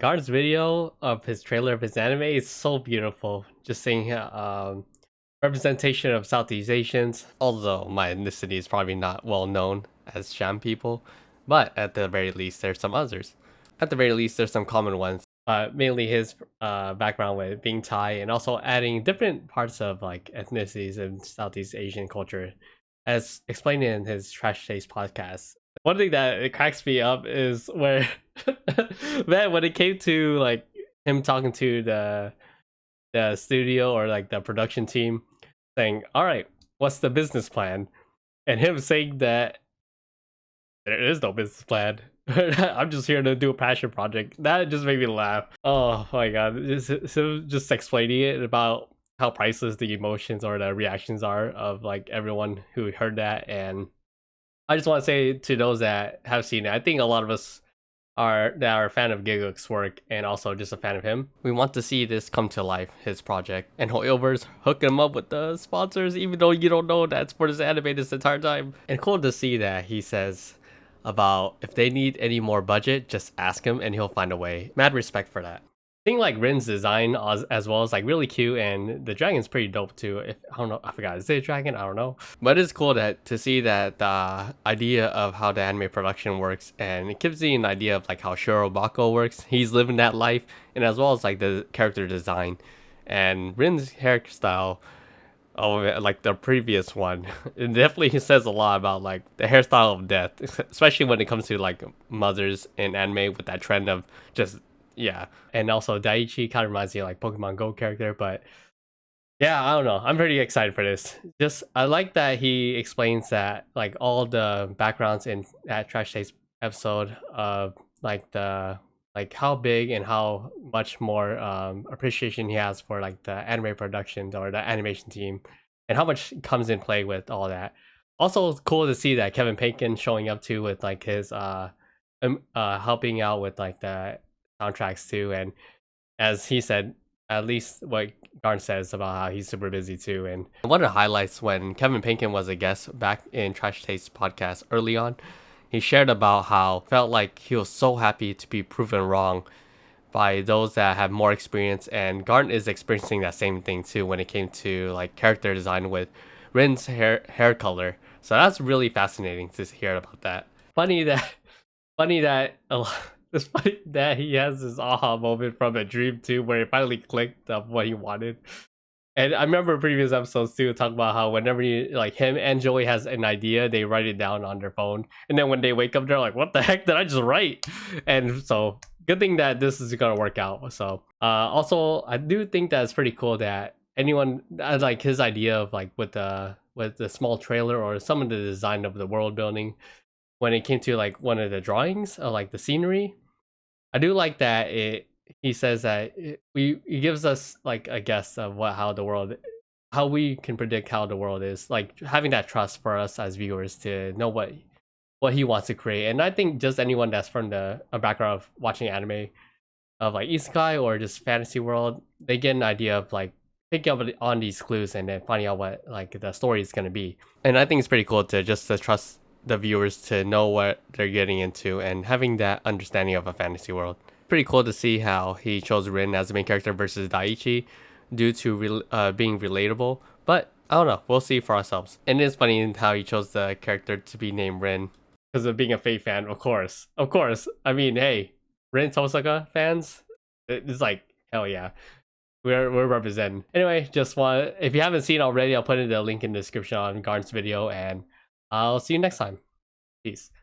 Guard's video of his trailer of his anime is so beautiful. Just seeing representation of Southeast Asians. Although my ethnicity is probably not well known as Sham people, but at the very least, there's some others. At the very least, there's some common ones. Mainly his background with being Thai and also adding different parts of like ethnicities in Southeast Asian culture, as explained in his Trash Taste podcast. One thing that it cracks me up is where, man, when it came to like him talking to the studio or like the production team, saying, "All right, what's the business plan?" and him saying that there is no business plan. I'm just here to do a passion project. That just made me laugh. Oh my god! Just explaining it about how priceless the emotions or the reactions are of like everyone who heard that, and I just want to say to those that have seen it, I think a lot of us are a fan of Gigook's work and also just a fan of him. We want to see this come to life, his project, and Hoyover's hooking him up with the sponsors, even though you don't know that's for this anime this entire time. And cool to see that he says about if they need any more budget, just ask him and he'll find a way. Mad respect for that. I think like Rin's design as well is like really cute, and the dragon's pretty dope too. If I don't know, I forgot, is it a dragon? I don't know, but it's cool that to see that the idea of how the anime production works, and it gives you an idea of like how Shirobako works. He's living that life, and as well as like the character design and Rin's hairstyle. Oh, like the previous one, it definitely says a lot about like the hairstyle of death, especially when it comes to like mothers in anime with that trend of just yeah. And also Daiichi kind of reminds me of like Pokemon Go character, but yeah, I don't know. I'm pretty excited for this. Just I like that he explains that like all the backgrounds in that Trash Taste episode of like the like how big and how much more appreciation he has for like the anime production or the animation team, and how much comes in play with all that. Also, it's cool to see that Kevin Bacon showing up too with like his helping out with like the soundtracks too, and as he said, at least what Garn says about how he's super busy too. And one of the highlights when Kevin Bacon was a guest back in Trash Taste podcast early on, he shared about how felt like he was so happy to be proven wrong by those that have more experience, and Garn is experiencing that same thing too when it came to like character design with Rin's hair color. So that's really fascinating to hear about that. Funny that funny that it's funny that he has this aha moment from a dream too, where it finally clicked of what he wanted. And I remember previous episodes too talk about how whenever you like him and Joey has an idea, they write it down on their phone, and then when they wake up, they're like, "What the heck did I just write?" And so good thing that this is gonna work out. So also, I do think that it's pretty cool that anyone like his idea of like with the small trailer or some of the design of the world building when it came to like one of the drawings of like the scenery. I do like that he says that he gives us like a guess of what how the world, how we can predict how the world is, like having that trust for us as viewers to know what he wants to create. And I think just anyone that's from the a background of watching anime of like isekai or just fantasy world, they get an idea of like picking up on these clues and then finding out what like the story is going to be. And I think it's pretty cool to just to trust the viewers to know what they're getting into and having that understanding of a fantasy world. Pretty cool to see how he chose Rin as the main character versus Daiichi due to being relatable, but I don't know, we'll see for ourselves. And it's funny how he chose the character to be named Rin because of being a Fate fan, of course. Of course. I mean, hey, Rin Tosaka fans, it's like, hell yeah. We're representing. Anyway, just want, if you haven't seen already, I'll put in the link in the description on Garn's video, and I'll see you next time. Peace.